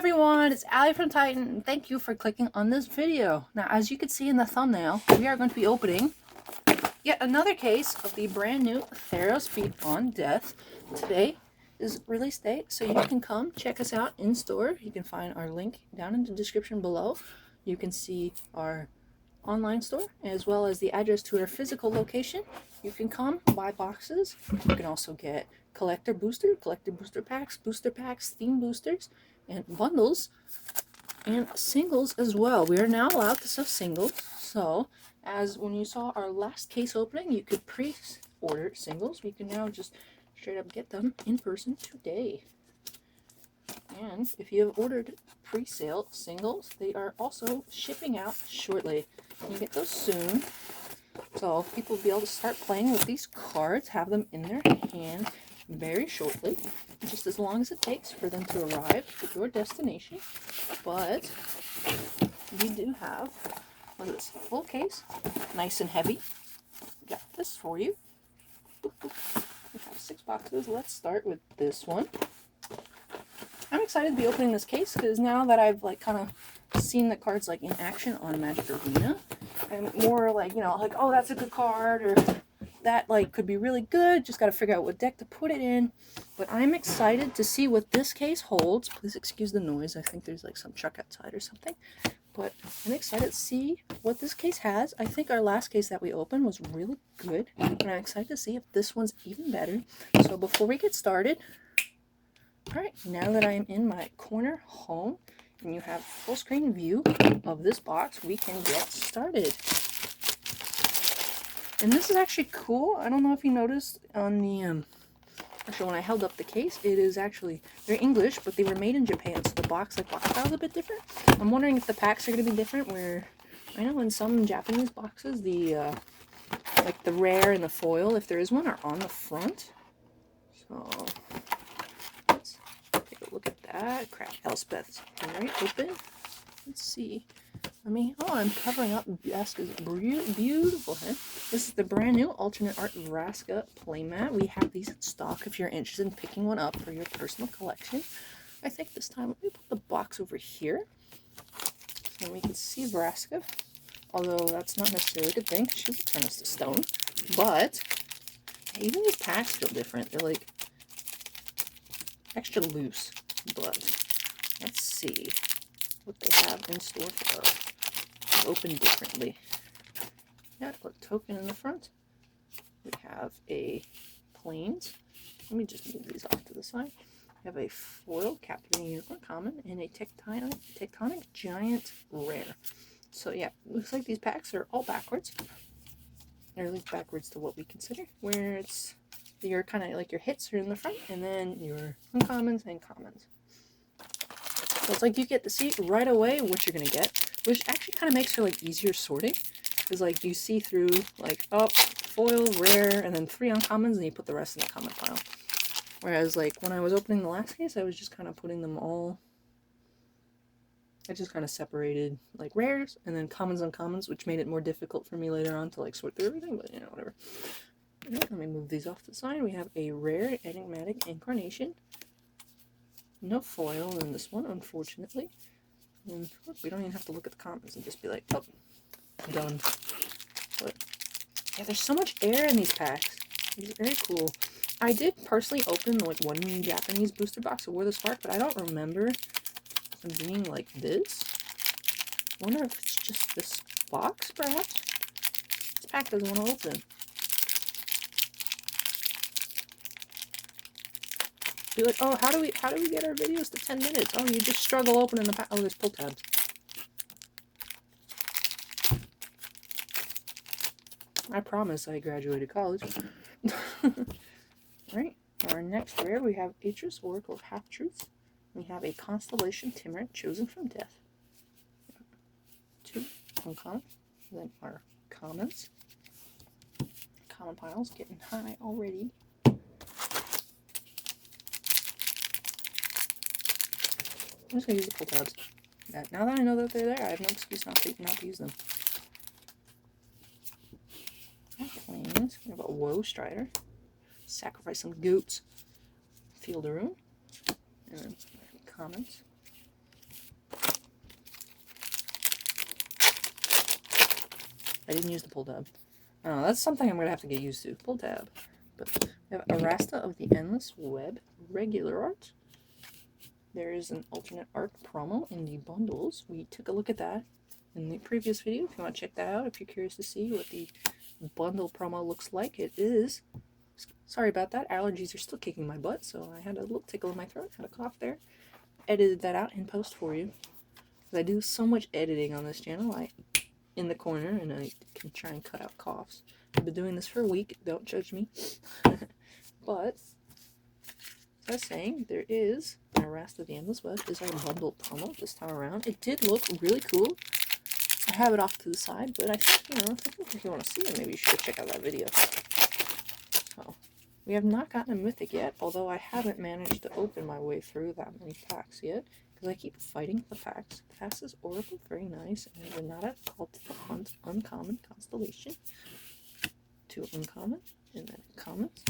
everyone, it's Allie from Titan, and thank you for clicking on this video. Now, as you can see in the thumbnail, we are going to be opening yet another case of the brand new THEROS Beyond Death. Today is release date, so you can come check us out in store. You can find our link down in the description below. You can see our online store as well as the address to our physical location. You can come buy boxes. You can also get collector booster packs, booster packs, theme boosters, and bundles, and singles as well. We are now allowed to sell singles, so as when you saw our last case opening, you could pre-order singles. We can now just straight up get them in person today. And if you have ordered pre-sale singles, they are also shipping out shortly. You get those soon, so people will be able to start playing with these cards, have them in their hand very shortly, just as long as it takes for them to arrive at your destination. But we do have one of this full case, nice and heavy. We got this for you. We have 6 boxes. Let's start with this one. I'm excited to be opening this case because now that I've kind of seen the cards in action on Magic Arena, I'm more oh, that's a good card, or that could be really good. Just got to figure out what deck to put it in. But I'm excited to see what this case holds. Please excuse the noise. I think there's some truck outside or something. But I'm excited to see what this case has. I think our last case that we opened was really good, and I'm excited to see if this one's even better. So before we get started, alright, now that I am in my corner home and you have full screen view of this box, we can get started. And this is actually cool. I don't know if you noticed on the actually, when I held up the case, it is actually, they're English, but they were made in Japan, so the box style is a bit different. I'm wondering if the packs are going to be different, where I know in some Japanese boxes, the the rare and the foil, if there is one, are on the front. So let's take a look at that. Crap, Elspeth's very open. Let's see. I'm covering up Vraska's beautiful head. This is the brand new alternate art Vraska playmat. We have these in stock if you're interested in picking one up for your personal collection. I think this time, let me put the box over here so we can see Vraska. Although that's not necessarily a good thing, she doesn't turn us to stone. But even these packs feel different. They're extra loose. But let's see what they have in store for us. Open differently. Got a token in the front. We have a plains. Let me just move these off to the side. We have a foil Captivating Unicorn common and a tectonic giant rare. So yeah, looks like these packs are all backwards. They're at least backwards to what we consider, where it's your your hits are in the front, and then your uncommons and commons. So it's you get to see right away what you're gonna get, which actually kind of makes for easier sorting, because you see through oh, foil, rare, and then 3 uncommons, and you put the rest in the common pile. Whereas when I was opening the last case, I was just kind of putting them all. I just kind of separated rares and then commons, uncommons, which made it more difficult for me later on to sort through everything. But whatever. Okay, let me move these off to the side. We have a rare enigmatic incarnation. No foil in this one, unfortunately. And look, we don't even have to look at the commons and just be oh, done. But yeah, there's so much air in these packs. It's very cool. I did personally open one Japanese booster box of War the Spark, but I don't remember them being like this. Wonder if it's just this box, perhaps. This pack doesn't want to open. Be oh, how do we get our videos to 10 minutes? Oh, you just struggle opening the pack. Oh, there's pull tabs. I promise I graduated college. Alright, our next rare, we have Atris, Oracle of Half-Truths. We have a Constellation Timorant, Chosen from Death. 2 uncommon. Then our commons. Common pile's getting high already. I'm just going to use the pull tabs. Now that I know that they're there, I have no excuse not to use them. Plains. We have a Woe Strider. Sacrifice some goats. Field of Ruin. And then commons. I didn't use the pull tab. I don't know, that's something I'm going to have to get used to. Pull tab. But we have Erasta of the Endless Web regular art. There is an alternate art promo in the bundles. We took a look at that in the previous video. If you want to check that out, if you're curious to see what the bundle promo looks like, it is. Sorry about that. Allergies are still kicking my butt, so I had a little tickle in my throat. Had a cough there. Edited that out in post for you. I do so much editing on this channel. In the corner, and I can try and cut out coughs. I've been doing this for a week. Don't judge me. But as I was saying, there is an Erasta of the Endless Web is our bundle promo this time around. It did look really cool. I have it off to the side, but I think, if you want to see it, maybe you should check out that video. So, we have not gotten a mythic yet, although I haven't managed to open my way through that many packs yet, because I keep fighting the packs. Passes Oracle, very nice, and we're not at Call to the Hunt, uncommon constellation. 2 uncommon, and then commons.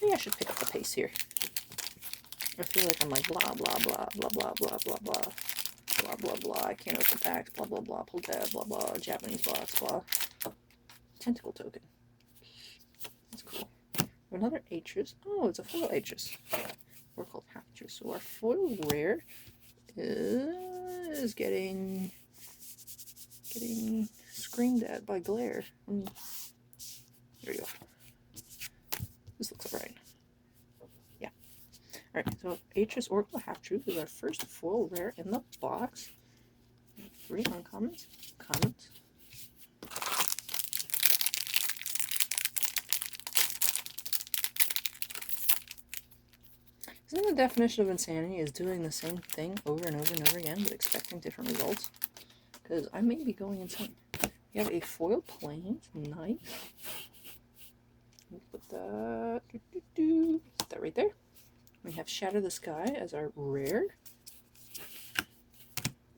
Maybe I should pick up the pace here. I feel like I'm like blah blah blah blah blah blah blah blah blah blah blah. I can't open packs. Blah blah blah. Pull tab. Blah blah. Japanese box. Blah. Tentacle token. That's cool. Another Atris. Oh, it's a foil Atris. We're called Hatchers. So our foil rare is getting screamed at by glare. There we go. This looks alright. Yeah. Alright, so Atris Oracle Half Truth is our first foil rare in the box. 3 uncommons, commons. Isn't the definition of insanity is doing the same thing over and over and over again, but expecting different results? Because I may be going insane. We have a foil plains, nice. Put that, put that right there. We have Shatter the Sky as our rare.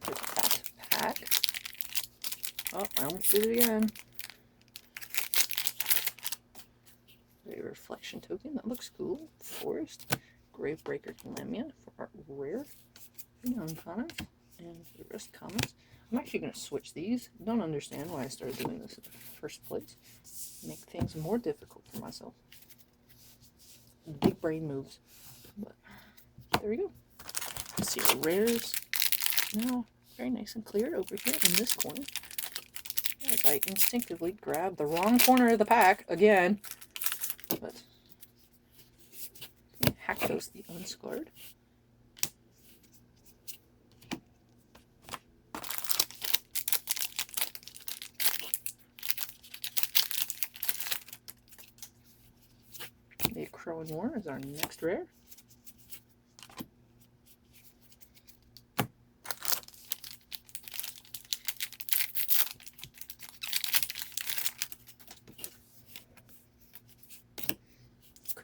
That pack. Oh, I almost did it again. A reflection token, that looks cool. Forest. Gravebreaker Lamia for our rare. 3 uncommons and the rest commons. I'm actually going to switch these. Don't understand why I started doing this in the first place. Make things more difficult for myself. Big brain moves. But there we go. Let's see our rares. Now, very nice and clear over here in this corner. As I instinctively grab the wrong corner of the pack again. But Haktos the Unscarred. The Crow and War is our next rare.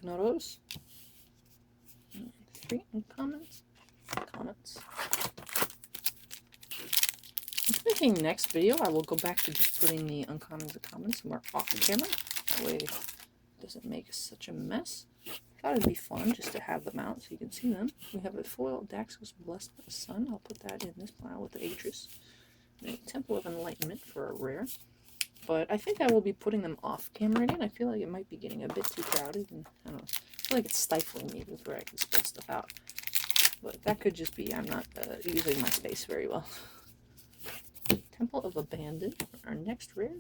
Knotos. 3 uncommons. Comets. I'm thinking next video I will go back to just putting the uncommons and commons somewhere off the camera. That way it doesn't make such a mess. I thought it'd be fun just to have them out so you can see them. We have a foil Daxos Blessed by the Sun. I'll put that in this pile with the Atris. And a Temple of Enlightenment for a rare. But I think I will be putting them off camera again. I feel like it might be getting a bit too crowded. And I don't know. I feel like it's stifling me with where I can spread stuff out. But that could just be I'm not using my space very well. Temple of Abandon, our next rare.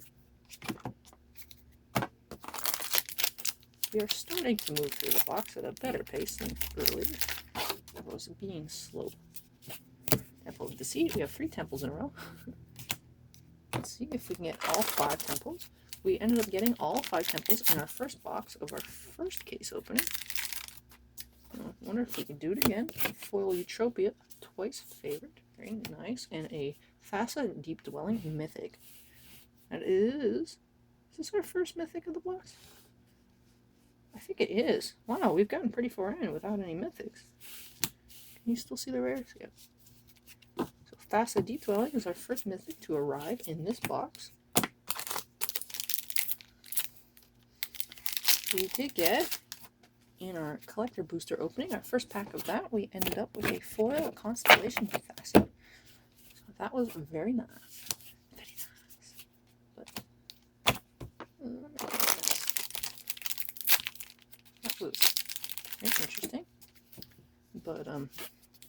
We are starting to move through the box at a better pace than earlier. I was being slow. Temple of Deceit. We have 3 temples in a row. Let's see if we can get all 5 temples. We ended up getting all 5 temples in our first box of our first case opening. I wonder if we can do it again. Foil Eutropia, twice favored. Very nice. And a Thassa Deep Dwelling Mythic. That is this our first Mythic of the box? I think it is. Wow, we've gotten pretty far in without any Mythics. Can you still see the rares? Yeah. So Thassa Deep Dwelling is our first Mythic to arrive in this box. We did get, in our collector booster opening, our first pack of that, we ended up with a foil Constellation Thassa. So that was very nice. Very nice. But was interesting. But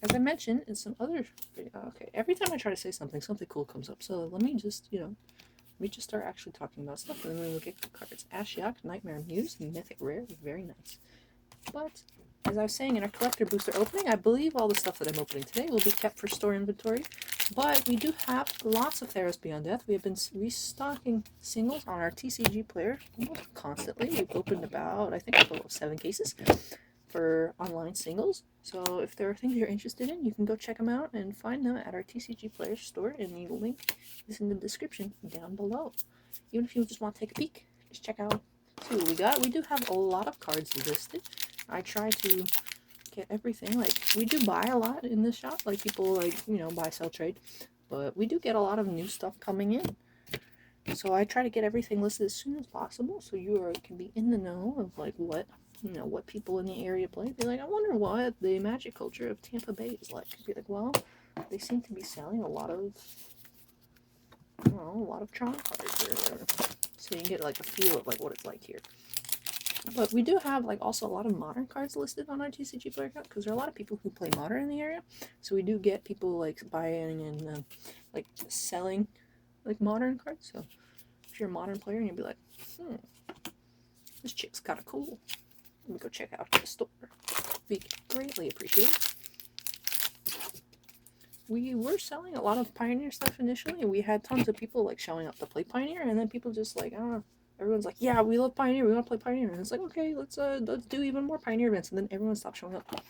as I mentioned in some other okay, every time I try to say something, something cool comes up. So let me just, let me just start actually talking about stuff, and then we'll get the cards. Ashiok, Nightmare Muse, Mythic Rare, very nice. But as I was saying in our collector booster opening, I believe all the stuff that I'm opening today will be kept for store inventory. But we do have lots of THEROS Beyond Death. We have been restocking singles on our TCG player almost constantly. We've opened about, I think, a total of 7 cases for online singles. So if there are things you're interested in, you can go check them out and find them at our TCG player store, and the link is in the description down below. Even if you just want to take a peek, just check out, see what we got. We do have a lot of cards listed. I try to get everything. Like, we do buy a lot in this shop. Like, people, like, buy, sell, trade. But we do get a lot of new stuff coming in. So I try to get everything listed as soon as possible, so you can be in the know of, like, what people in the area play. Be like, I wonder what the Magic culture of Tampa Bay is like. Be like, well, they seem to be selling a lot of, a lot of Tron cards or whatever. So you can get, like, a feel of, like, what it's like here. But we do have, like, also a lot of modern cards listed on our TCG player account, because there are a lot of people who play modern in the area. So we do get people, like, buying and, like, selling, like, modern cards. So if you're a modern player and you'll be like, this chick's kind of cool, let me go check out the store. We greatly appreciate it. We were selling a lot of Pioneer stuff initially, and we had tons of people, like, showing up to play Pioneer, and then people just, like, I don't know, everyone's like, yeah, we love Pioneer, we want to play Pioneer, and it's like, okay, let's do even more Pioneer events, and then everyone stopped showing up.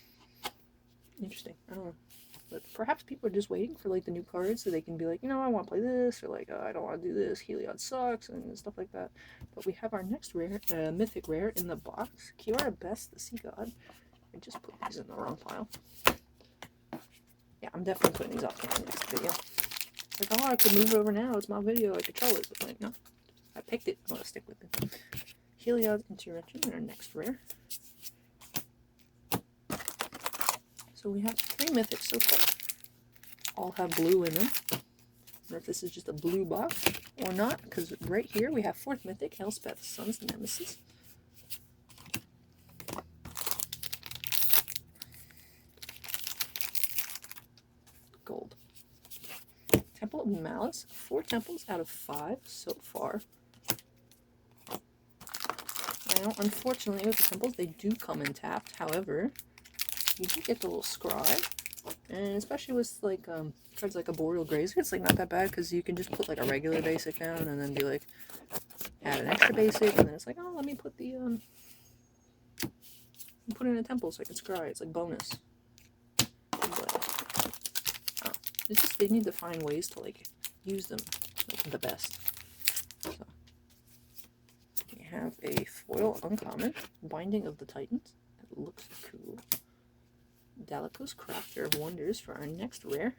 Interesting. I don't know. But perhaps people are just waiting for, like, the new cards so they can be like, I want to play this, or like, I don't want to do this, Heliod sucks, and stuff like that. But we have our next rare, mythic rare in the box. Kiora Best, the Sea God. I just put these in the wrong pile. Yeah, I'm definitely putting these off in the next video. Like, oh, I could move it over now, it's my video, I control it. But, like, no. I picked it, I'm going to stick with it. Heliod Intervention, our next rare. So we have 3 mythics so far. All have blue in them. I don't know if this is just a blue box or not, because right here we have 4th mythic, Elspeth, Sun's Nemesis. Gold. Temple of Malice, 4 temples out of 5 so far. Now, unfortunately, with the temples, they do come in tapped. However, you do get the little scribe, and especially with, like, cards like a Boreal Grazer, it's, like, not that bad, because you can just put, like, a regular basic down, and then be like, add an extra basic, and then it's like, oh, let me put the, put in a temple so I can scry. It's like bonus. But, it's just, they need to find ways to, like, use them, like, the best. So, we have a foil uncommon, Binding of the Titans. That looks cool. Dalico's Crafter of Wonders for our next rare.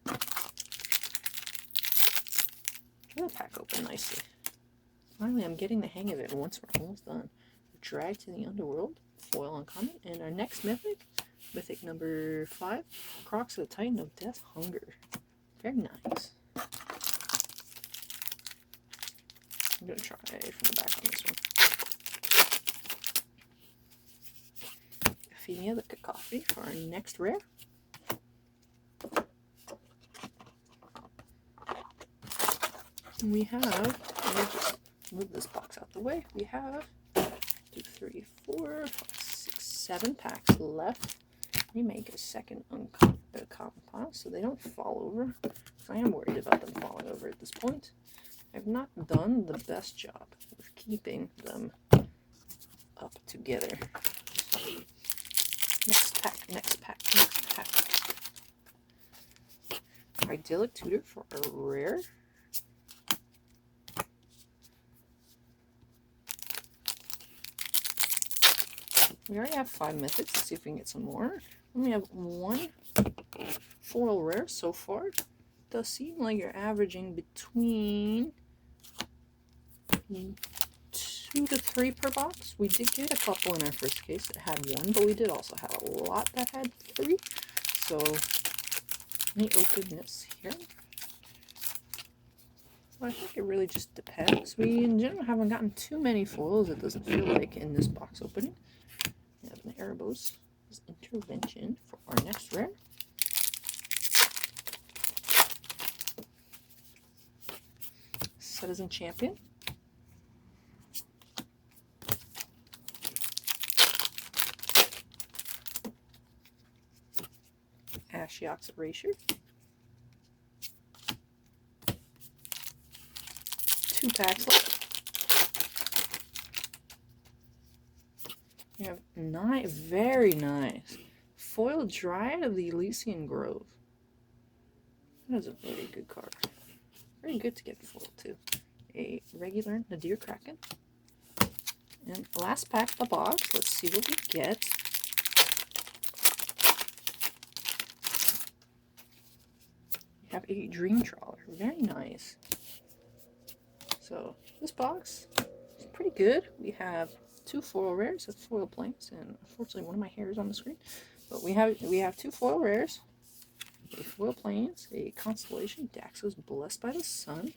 Try the pack open nicely. Finally, I'm getting the hang of it once we're almost done. Drag to the Underworld, foil uncommon, and our next mythic, mythic number 5, Crocs of the Titan of Death Hunger. Very nice. I'm going to try from the back on this one. Ephemia the Cacophony for our next rare. And we have, let me just move this box out the way. We have 2, 3, 4, 5, 6, 7 packs left. Let me make a second uncommon pile so they don't fall over. I am worried about them falling over at this point. I've not done the best job of keeping them up together. Next pack, next pack, next pack. Idyllic Tutor for a rare. We already have 5 mythics. Let's see if we can get some more. We have 1 foil rare so far. It does seem like you're averaging between 2 to 3 per box. We did get a couple in our first case that had 1, but we did also have a lot that had 3. So let me open this here. Well, I think it really just depends. We, in general, haven't gotten too many foils, it doesn't feel like, in this box opening. We have an Erebos intervention for our next rare. Citizen Champion. Ashiok's Erasure. 2 packs left. We have very nice foil Dryad of the Elysian Grove. That is a very good card. Very good to get foil too. A regular Nadir Kraken. And last pack of the box. Let's see what we get. We have a Dream Trawler. Very nice. So this box is pretty good. We have 2 foil rares, that's foil planes, and unfortunately one of my hairs on the screen. But we have 2 foil rares, a foil planes, a constellation, Daxos Blessed by the Sun,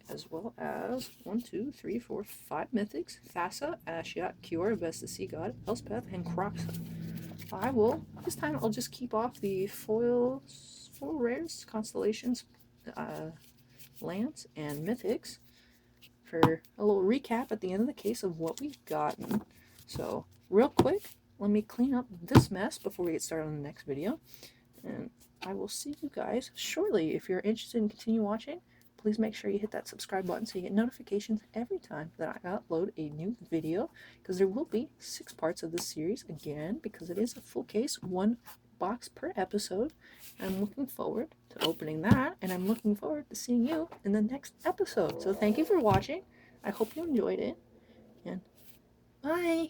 as well as 1, 2, 3, 4, 5 mythics, Thassa, Ashiok, Kiora, Vesta Sea God, Elspeth, and Croxa. This time I'll just keep off the foil rares, constellations, lands, and mythics for a little recap at the end of the case of what we've gotten. So real quick, let me clean up this mess before we get started on the next video, and I will see you guys shortly. If you're interested in continue watching, please make sure you hit that subscribe button so you get notifications every time that I upload a new video, because there will be 6 parts of this series again, because it is a full case, 1 box per episode. I'm looking forward to opening that, and I'm looking forward to seeing you in the next episode. So thank you for watching. I hope you enjoyed it, and bye.